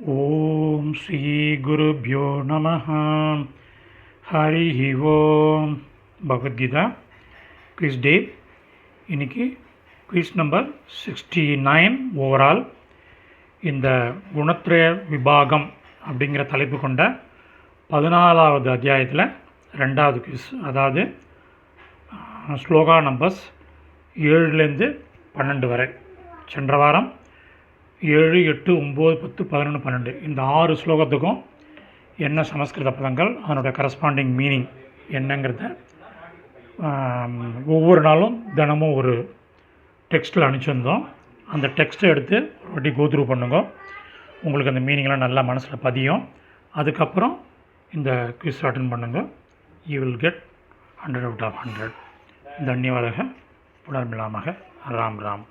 ஓம் ஸ்ரீ குருப்யோ நமஹ. ஹரி ஓம். பகவத்கீதா குவிஸ் டே. இன்றைக்கி quiz number 69 overall. இந்த குணத்ரய விபாகம் அப்படிங்கிற தலைப்பு கொண்ட 14வது அத்தியாயத்தில் 2வது குவிஸ், அதாவது ஸ்லோகா நம்பர்ஸ் 7லேருந்து 12 வரை. சென்ற வாரம் 7, 8, 9, 10, 11, 12 இந்த 6 ஸ்லோகத்துக்கும் என்ன சமஸ்கிருத பதங்கள், அதனுடைய கரஸ்பாண்டிங் மீனிங் என்னங்கிறத ஒவ்வொரு நாளும் தினமும் ஒரு டெக்ஸ்ட்டில் அனுப்பிச்சிருந்தோம். அந்த டெக்ஸ்ட்டை எடுத்து ஒரு வாட்டி கோத்ரூ பண்ணுங்க. உங்களுக்கு அந்த மீனிங்லாம் நல்லா மனசில் பதியும். அதுக்கப்புறம் இந்த குவிஸ் அட்டன் பண்ணுங்க. You will get 100 out of 100. தன்யவாதக. புனர்மிலாமக. ராம் ராம்.